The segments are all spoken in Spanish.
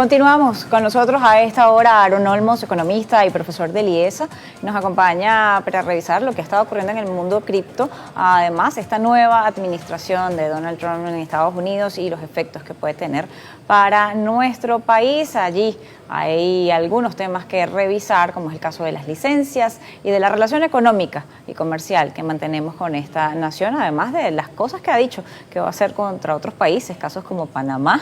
Continuamos con nosotros a esta hora Aaron Olmos, economista y profesor del IESA. Nos acompaña para revisar lo que ha estado ocurriendo en el mundo cripto. Además, esta nueva administración de Donald Trump en Estados Unidos y los efectos que puede tener para nuestro país. Allí hay algunos temas que revisar, como es el caso de las licencias y de la relación económica y comercial que mantenemos con esta nación, además de las cosas que ha dicho que va a hacer contra otros países, casos como Panamá,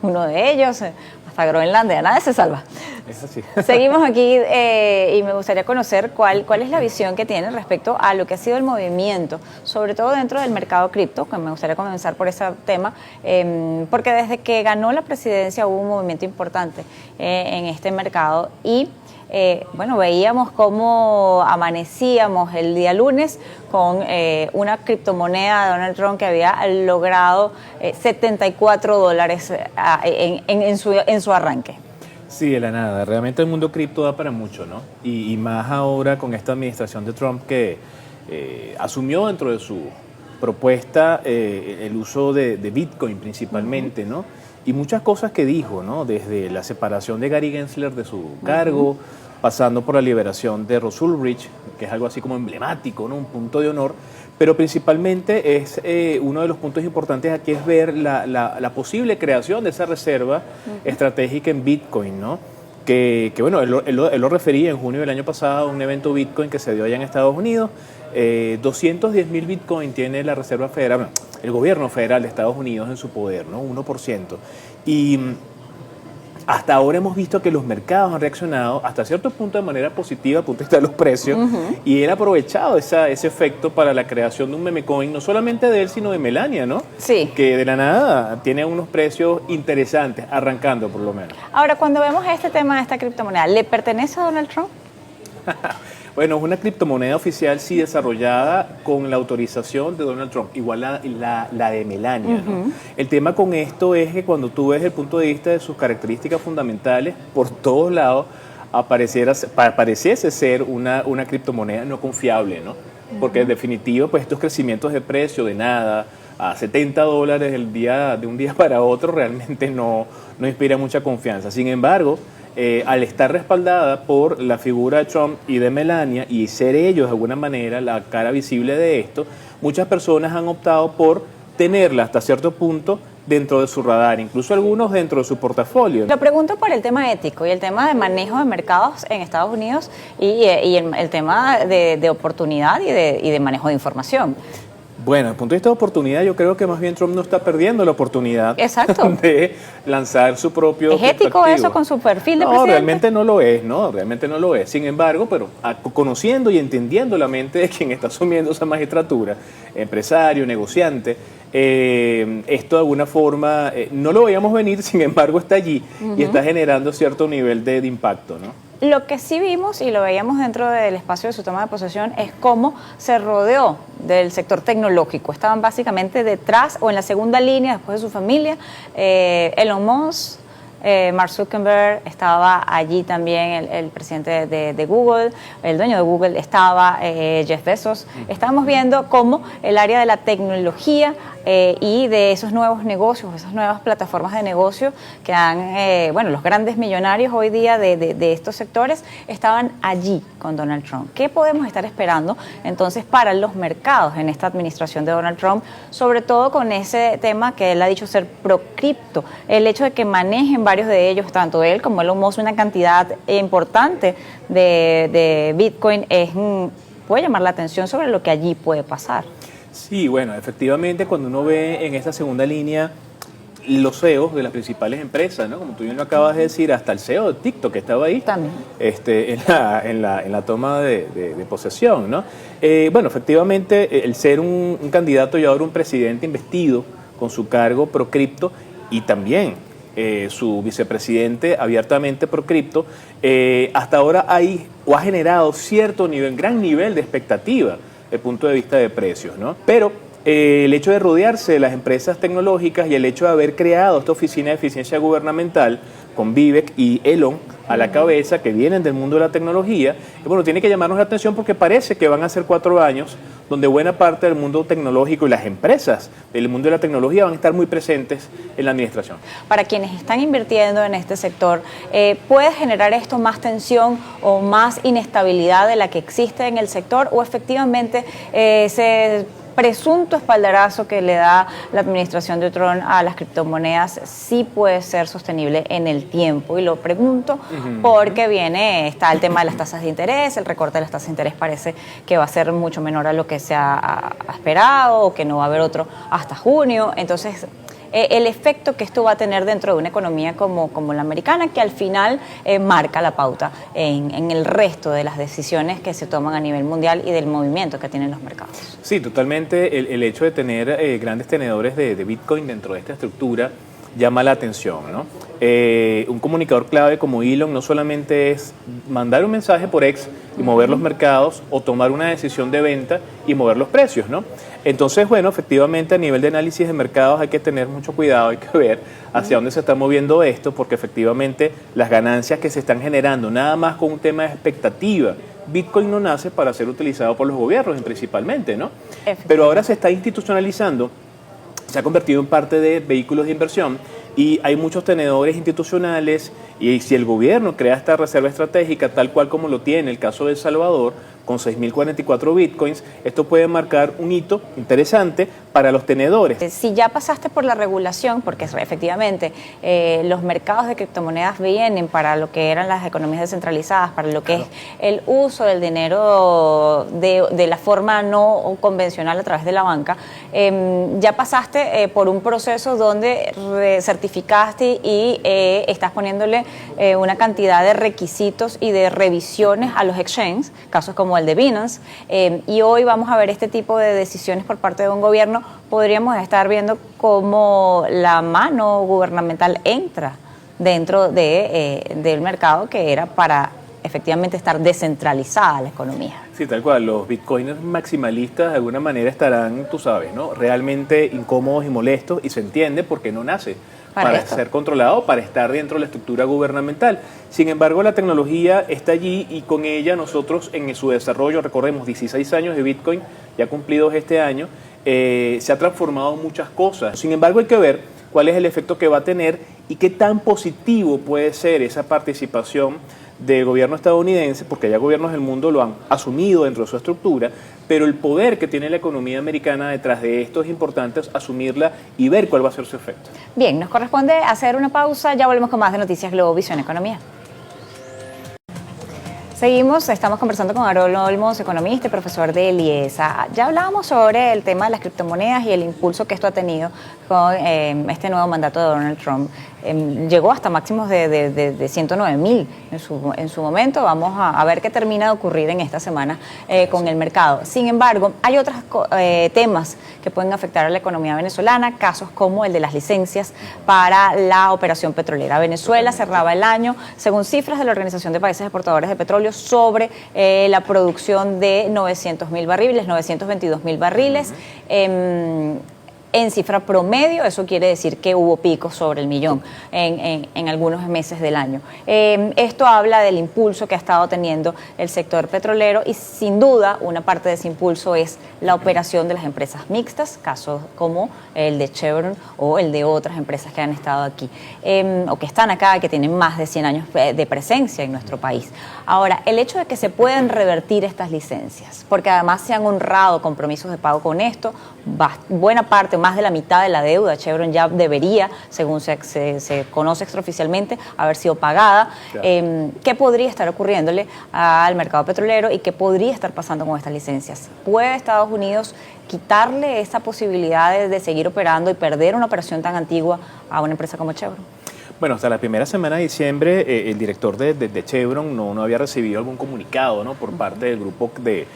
uno de ellos, hasta Groenlandia, nadie se salva. Es así. Seguimos aquí y me gustaría conocer cuál es la visión que tienen respecto a lo que ha sido el movimiento, sobre todo dentro del mercado cripto, que me gustaría comenzar por ese tema, porque desde que ganó la presidencia hubo un movimiento importante en este mercado y bueno, veíamos cómo amanecíamos el día lunes con una criptomoneda de Donald Trump que había logrado $74 en su arranque. Sí, de la nada. Realmente el mundo cripto da para mucho, ¿no? Y más ahora con esta administración de Trump que asumió dentro de su propuesta el uso de Bitcoin principalmente, ¿no? Y muchas cosas que dijo, ¿no? Desde la separación de Gary Gensler de su cargo, pasando por la liberación de Ross Ulbricht, que es algo así como emblemático, ¿no? Un punto de honor, pero principalmente es uno de los puntos importantes aquí es ver la posible creación de esa reserva estratégica en Bitcoin, ¿no? Que bueno, él lo refería en junio del año pasado a un evento Bitcoin que se dio allá en Estados Unidos. 210.000 Bitcoin tiene la Reserva Federal, bueno, el gobierno federal de Estados Unidos en su poder, ¿no? 1%. Y hasta ahora hemos visto que los mercados han reaccionado hasta cierto punto de manera positiva, a punto de vista de los precios, y él ha aprovechado ese efecto para la creación de un meme coin, no solamente de él, sino de Melania, ¿no? Sí. Que de la nada tiene unos precios interesantes, arrancando por lo menos. Ahora, cuando vemos este tema de esta criptomoneda, ¿le pertenece a Donald Trump? Bueno, es una criptomoneda oficial, sí, desarrollada con la autorización de Donald Trump, igual la de Melania, ¿no? El tema con esto es que cuando tú ves el punto de vista de sus características fundamentales, por todos lados pareciese ser una criptomoneda no confiable, ¿no? Porque en definitiva, pues estos crecimientos de precio de nada a $70 de un día para otro realmente no inspira mucha confianza. Sin embargo, al estar respaldada por la figura de Trump y de Melania y ser ellos de alguna manera la cara visible de esto, muchas personas han optado por tenerla hasta cierto punto dentro de su radar, incluso algunos dentro de su portafolio. Lo pregunto por el tema ético y el tema de manejo de mercados en Estados Unidos y el tema de oportunidad y de manejo de información. Bueno, desde el punto de vista de oportunidad, yo creo que más bien Trump no está perdiendo la oportunidad de lanzar su propio ¿Es ético activo. Eso con su perfil de presidente? No, realmente no lo es, ¿no? Realmente no lo es. Sin embargo, pero conociendo y entendiendo la mente de quien está asumiendo esa magistratura, empresario, negociante, esto de alguna forma no lo veíamos venir, sin embargo está allí y está generando cierto nivel de impacto, ¿no? Lo que sí vimos y lo veíamos dentro del espacio de su toma de posesión es cómo se rodeó del sector tecnológico. Estaban básicamente detrás o en la segunda línea después de su familia. Elon Musk, Mark Zuckerberg, estaba allí también el presidente de Google, el dueño de Google, estaba Jeff Bezos. Estábamos viendo cómo el área de la tecnología y de esos nuevos negocios, esas nuevas plataformas de negocio que han, bueno, los grandes millonarios hoy día de estos sectores estaban allí con Donald Trump. ¿Qué podemos estar esperando entonces para los mercados en esta administración de Donald Trump? Sobre todo con ese tema que él ha dicho ser pro cripto, el hecho de que manejen varios de ellos, tanto él como Elon Musk, una cantidad importante de Bitcoin puede llamar la atención sobre lo que allí puede pasar. Sí, bueno, efectivamente cuando uno ve en esa segunda línea los CEOs de las principales empresas, ¿no? Como tú bien lo acabas de decir, hasta el CEO de TikTok que estaba ahí también en la toma de posesión, ¿no? Bueno, efectivamente el ser un candidato y ahora un presidente investido con su cargo pro cripto y también su vicepresidente abiertamente pro cripto, hasta ahora ha generado cierto nivel, gran nivel de expectativa desde el punto de vista de precios, ¿no? Pero el hecho de rodearse de las empresas tecnológicas y el hecho de haber creado esta oficina de eficiencia gubernamental con Vivek y Elon a la cabeza, que vienen del mundo de la tecnología, y bueno, tiene que llamarnos la atención porque parece que van a ser 4 años donde buena parte del mundo tecnológico y las empresas del mundo de la tecnología van a estar muy presentes en la administración. Para quienes están invirtiendo en este sector, ¿puede generar esto más tensión o más inestabilidad de la que existe en el sector, o efectivamente ese presunto espaldarazo que le da la administración de Trump a las criptomonedas sí puede ser sostenible en el tiempo? Y lo pregunto porque está el tema de las tasas de interés, el recorte de las tasas de interés parece que va a ser mucho menor a lo que se ha esperado, o que no va a haber otro hasta junio. Entonces, el efecto que esto va a tener dentro de una economía como la americana, que al final marca la pauta en el resto de las decisiones que se toman a nivel mundial y del movimiento que tienen los mercados. Sí, totalmente. El hecho de tener grandes tenedores de Bitcoin dentro de esta estructura llama la atención, ¿no? Un comunicador clave como Elon no solamente es mandar un mensaje por X y mover los mercados, o tomar una decisión de venta y mover los precios, ¿no? Entonces, bueno, efectivamente a nivel de análisis de mercados hay que tener mucho cuidado, hay que ver hacia dónde se está moviendo esto, porque efectivamente las ganancias que se están generando, nada más con un tema de expectativa. Bitcoin no nace para ser utilizado por los gobiernos principalmente, ¿no? Pero ahora se está institucionalizando, se ha convertido en parte de vehículos de inversión, y hay muchos tenedores institucionales, y si el gobierno crea esta reserva estratégica tal cual como lo tiene el caso de El Salvador, con 6.044 bitcoins, esto puede marcar un hito interesante para los tenedores. Si ya pasaste por la regulación, porque efectivamente los mercados de criptomonedas vienen para lo que eran las economías descentralizadas, para lo que es el uso del dinero de la forma no convencional a través de la banca, ya pasaste por un proceso donde certificaste y estás poniéndole una cantidad de requisitos y de revisiones a los exchanges, casos como el de Binance, y hoy vamos a ver este tipo de decisiones por parte de un gobierno. Podríamos estar viendo cómo la mano gubernamental entra dentro del mercado, que era para efectivamente estar descentralizada la economía. Sí, tal cual. Los bitcoiners maximalistas de alguna manera estarán, tú sabes, ¿no?, realmente incómodos y molestos, y se entiende porque no nace para ser controlado, para estar dentro de la estructura gubernamental. Sin embargo, la tecnología está allí, y con ella nosotros en su desarrollo, recordemos 16 años de Bitcoin, ya cumplidos este año, se ha transformado muchas cosas. Sin embargo, hay que ver cuál es el efecto que va a tener y qué tan positivo puede ser esa participación del gobierno estadounidense, porque ya gobiernos del mundo lo han asumido dentro de su estructura, pero el poder que tiene la economía americana detrás de esto es importante asumirla y ver cuál va a ser su efecto. Bien, nos corresponde hacer una pausa, ya volvemos con más de Noticias Globovisión Economía. Seguimos, estamos conversando con Harold Olmos, economista y profesor de IESA. Ya hablábamos sobre el tema de las criptomonedas y el impulso que esto ha tenido con este nuevo mandato de Donald Trump. Llegó hasta máximos de 109.000 en su momento. Vamos a ver qué termina de ocurrir en esta semana con el mercado. Sin embargo, hay otros temas que pueden afectar a la economía venezolana, casos como el de las licencias para la operación petrolera. Venezuela cerraba el año, según cifras de la Organización de Países Exportadores de Petróleo, sobre la producción de 900.000 barriles, 922.000 barriles. En cifra promedio, eso quiere decir que hubo picos sobre el millón en algunos meses del año. Esto habla del impulso que ha estado teniendo el sector petrolero, y sin duda una parte de ese impulso es la operación de las empresas mixtas, casos como el de Chevron o el de otras empresas que han estado aquí o que están acá, que tienen más de 100 años de presencia en nuestro país. Ahora, el hecho de que se puedan revertir estas licencias, porque además se han honrado compromisos de pago con esto, buena parte, más de la mitad de la deuda Chevron ya debería, según se conoce extraoficialmente, haber sido pagada. Claro. ¿Qué podría estar ocurriéndole al mercado petrolero y qué podría estar pasando con estas licencias? ¿Puede Estados Unidos quitarle esa posibilidad de seguir operando y perder una operación tan antigua a una empresa como Chevron? Bueno, hasta la primera semana de diciembre el director de Chevron no había recibido algún comunicado, ¿no?, por parte del grupo de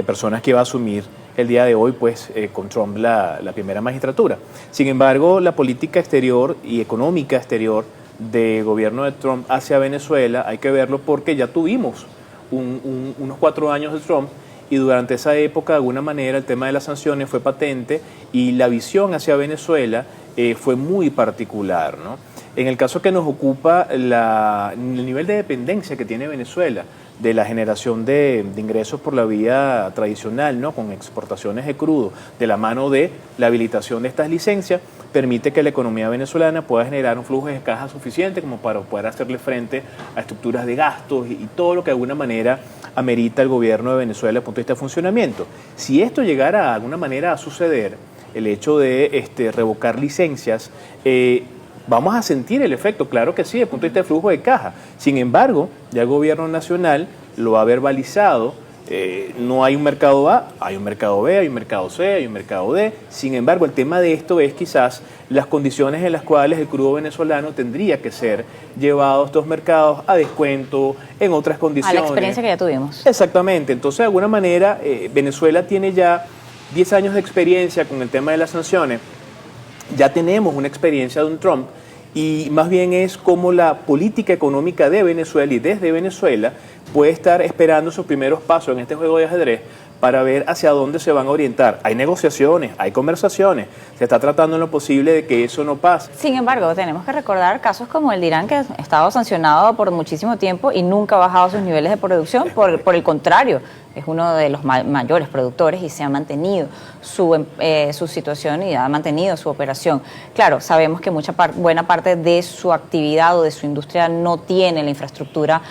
personas que iba a asumir el día de hoy, pues, con Trump la primera magistratura. Sin embargo, la política exterior y económica exterior del gobierno de Trump hacia Venezuela hay que verlo, porque ya tuvimos unos 4 años de Trump, y durante esa época, de alguna manera, el tema de las sanciones fue patente, y la visión hacia Venezuela fue muy particular, ¿no? En el caso que nos ocupa, el nivel de dependencia que tiene Venezuela de la generación de ingresos por la vía tradicional, ¿no? Con exportaciones de crudo, de la mano de la habilitación de estas licencias, permite que la economía venezolana pueda generar un flujo de caja suficiente como para poder hacerle frente a estructuras de gastos y todo lo que de alguna manera amerita el gobierno de Venezuela desde el punto de vista de funcionamiento. Si esto llegara de alguna manera a suceder, el hecho de revocar licencias, vamos a sentir el efecto, claro que sí, desde el punto de vista de flujo de caja. Sin embargo, ya el gobierno nacional lo ha verbalizado, no hay un mercado A, hay un mercado B, hay un mercado C, hay un mercado D. Sin embargo, el tema de esto es quizás las condiciones en las cuales el crudo venezolano tendría que ser llevado a estos mercados a descuento, en otras condiciones. A la experiencia que ya tuvimos. Exactamente. Entonces, de alguna manera, Venezuela tiene ya 10 años de experiencia con el tema de las sanciones. Ya tenemos una experiencia de un Trump y más bien es como la política económica de Venezuela y desde Venezuela puede estar esperando sus primeros pasos en este juego de ajedrez para ver hacia dónde se van a orientar. Hay negociaciones, hay conversaciones, se está tratando en lo posible de que eso no pase. Sin embargo, tenemos que recordar casos como el de Irán, que ha estado sancionado por muchísimo tiempo y nunca ha bajado sus niveles de producción, por el contrario, es uno de los mayores productores y se ha mantenido su situación y ha mantenido su operación. Claro, sabemos que buena parte de su actividad o de su industria no tiene la infraestructura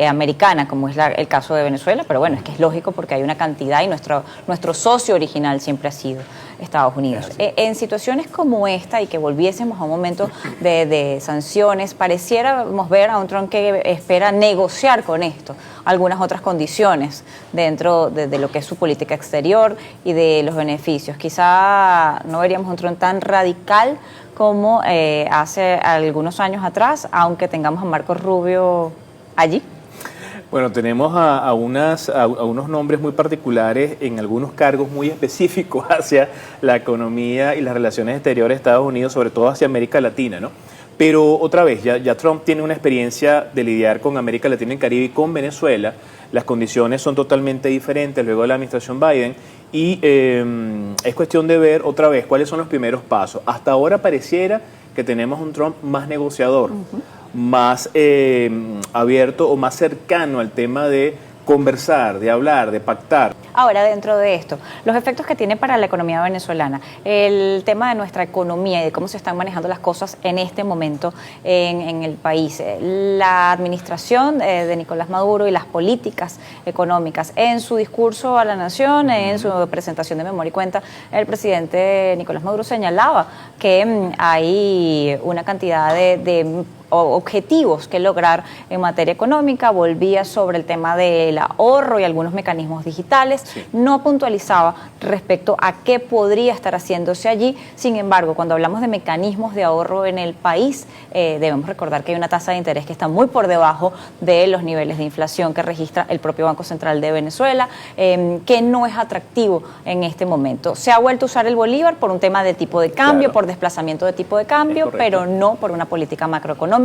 americana, como es el caso de Venezuela, pero bueno, es que es lógico porque hay una cantidad y nuestro socio original siempre ha sido Estados Unidos. En situaciones como esta y que volviésemos a un momento de sanciones, pareciéramos ver a un Trump que espera negociar con esto algunas otras condiciones dentro de lo que es su política exterior y de los beneficios. Quizá no veríamos un Trump tan radical como hace algunos años atrás, aunque tengamos a Marco Rubio allí. Bueno, tenemos a unos nombres muy particulares en algunos cargos muy específicos hacia la economía y las relaciones exteriores de Estados Unidos, sobre todo hacia América Latina, ¿no? Pero otra vez, ya Trump tiene una experiencia de lidiar con América Latina y el Caribe y con Venezuela. Las condiciones son totalmente diferentes luego de la administración Biden y es cuestión de ver otra vez cuáles son los primeros pasos. Hasta ahora pareciera que tenemos un Trump más negociador, más abierto o más cercano al tema de conversar, de hablar, de pactar. Ahora, dentro de esto, los efectos que tiene para la economía venezolana, el tema de nuestra economía y de cómo se están manejando las cosas en este momento en el país, la administración de Nicolás Maduro y las políticas económicas. En su discurso a la nación, en su presentación de memoria y cuenta, el presidente Nicolás Maduro señalaba que hay una cantidad de objetivos que lograr en materia económica, volvía sobre el tema del ahorro y algunos mecanismos digitales, sí. No puntualizaba respecto a qué podría estar haciéndose allí. Sin embargo, cuando hablamos de mecanismos de ahorro en el país, debemos recordar que hay una tasa de interés que está muy por debajo de los niveles de inflación que registra el propio Banco Central de Venezuela, que no es atractivo en este momento. Se ha vuelto a usar el bolívar por un tema de tipo de cambio, claro, por desplazamiento de tipo de cambio, pero no por una política macroeconómica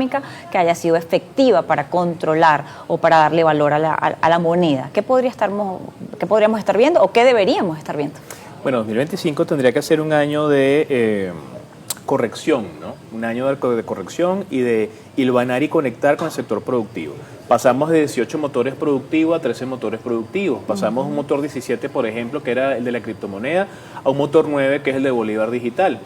que haya sido efectiva para controlar o para darle valor a la moneda. ¿Qué podríamos estar viendo o qué deberíamos estar viendo? Bueno, 2025 tendría que ser un año de corrección, ¿no? Un año de corrección y de hilvanar y conectar con el sector productivo. Pasamos de 18 motores productivos a 13 motores productivos. Pasamos de un motor 17, por ejemplo, que era el de la criptomoneda, a un motor 9, que es el de Bolívar Digital.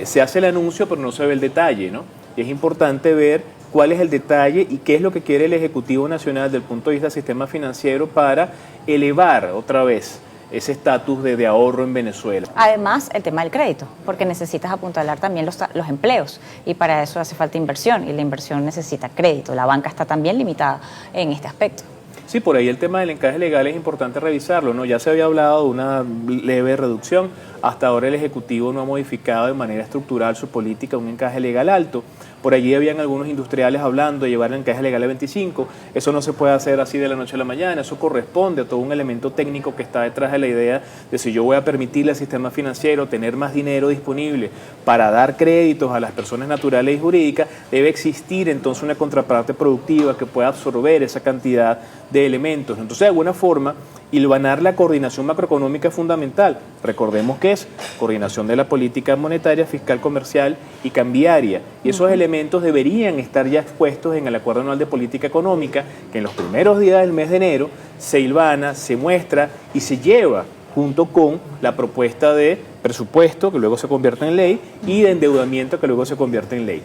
Se hace el anuncio, pero no se ve el detalle, ¿no? Y es importante ver cuál es el detalle y qué es lo que quiere el Ejecutivo Nacional desde el punto de vista del sistema financiero para elevar otra vez ese estatus de ahorro en Venezuela. Además, el tema del crédito, porque necesitas apuntalar también los empleos y para eso hace falta inversión y la inversión necesita crédito. La banca está también limitada en este aspecto. Sí, por ahí el tema del encaje legal es importante revisarlo, ¿no? Ya se había hablado de una leve reducción, hasta ahora el Ejecutivo no ha modificado de manera estructural su política un encaje legal alto. Por allí habían algunos industriales hablando de llevar el encaje legal a 25, eso no se puede hacer así de la noche a la mañana, eso corresponde a todo un elemento técnico que está detrás de la idea de si yo voy a permitirle al sistema financiero tener más dinero disponible para dar créditos a las personas naturales y jurídicas, debe existir entonces una contraparte productiva que pueda absorber esa cantidad de elementos. Entonces, de alguna forma, hilvanar la coordinación macroeconómica es fundamental. Recordemos que es coordinación de la política monetaria, fiscal, comercial y cambiaria. Y esos elementos elementos deberían estar ya expuestos en el Acuerdo Anual de Política Económica, que en los primeros días del mes de enero se hilvana, se muestra y se lleva junto con la propuesta de presupuesto, que luego se convierte en ley, y de endeudamiento, que luego se convierte en ley.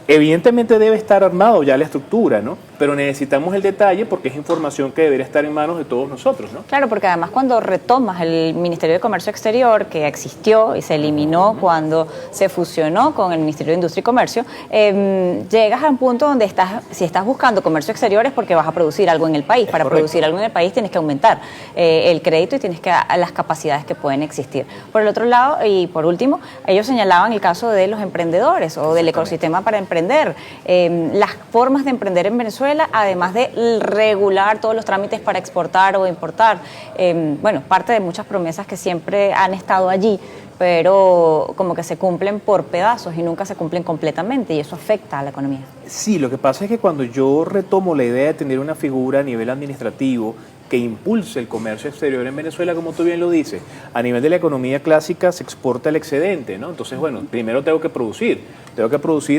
Evidentemente debe estar armado ya la estructura, ¿no? Pero necesitamos el detalle porque es información que debería estar en manos de todos nosotros, ¿no? Claro, porque además cuando retomas el Ministerio de Comercio Exterior, que existió y se eliminó cuando se fusionó con el Ministerio de Industria y Comercio, llegas a un punto donde si estás buscando comercio exterior es porque vas a producir algo en el país. Para producir algo en el país tienes que aumentar el crédito y tienes que las capacidades que pueden existir. Por el otro lado, y por último, ellos señalaban el caso de los emprendedores o del ecosistema para emprender. Las formas de emprender en Venezuela, además de regular todos los trámites para exportar o importar. Bueno, parte de muchas promesas que siempre han estado allí, pero como que se cumplen por pedazos y nunca se cumplen completamente, y eso afecta a la economía. Sí, lo que pasa es que cuando yo retomo la idea de tener una figura a nivel administrativo que impulse el comercio exterior en Venezuela, como tú bien lo dices, a nivel de la economía clásica se exporta el excedente, ¿no? Entonces, bueno, primero tengo que producir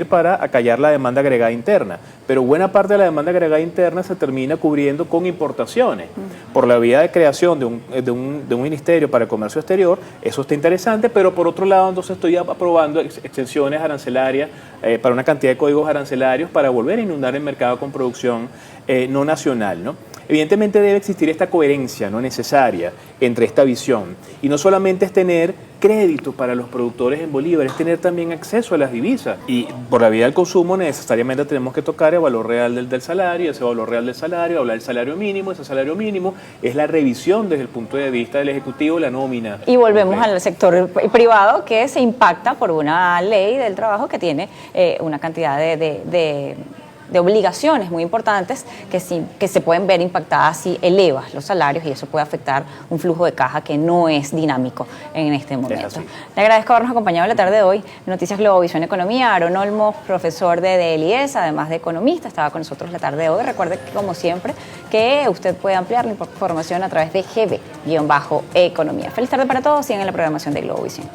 para acallar la demanda agregada interna, pero buena parte de la demanda agregada interna se termina cubriendo con importaciones. Por la vía de creación de un ministerio para el comercio exterior, eso está interesante, pero por otro lado, entonces estoy aprobando extensiones arancelarias para una cantidad de códigos arancelarios para volver a inundar el mercado con producción no nacional, ¿no? Evidentemente debe existir esta coherencia no necesaria entre esta visión, y no solamente es tener crédito para los productores en bolívar, es tener también acceso a las divisas, y por la vía del consumo necesariamente tenemos que tocar el valor real del salario, ese valor real del salario, hablar del salario mínimo, ese salario mínimo es la revisión desde el punto de vista del Ejecutivo, la nómina. Y volvemos al sector privado, que se impacta por una ley del trabajo que tiene una cantidad de obligaciones muy importantes que se pueden ver impactadas si elevas los salarios, y eso puede afectar un flujo de caja que no es dinámico en este momento. Le agradezco habernos acompañado la tarde de hoy. Noticias Globovisión Economía, Aaron Olmos, profesor de DLIES, además de economista, estaba con nosotros la tarde de hoy. Recuerde que, como siempre, que usted puede ampliar la información a través de GB-Economía. Feliz tarde para todos, sigan en la programación de Globovisión.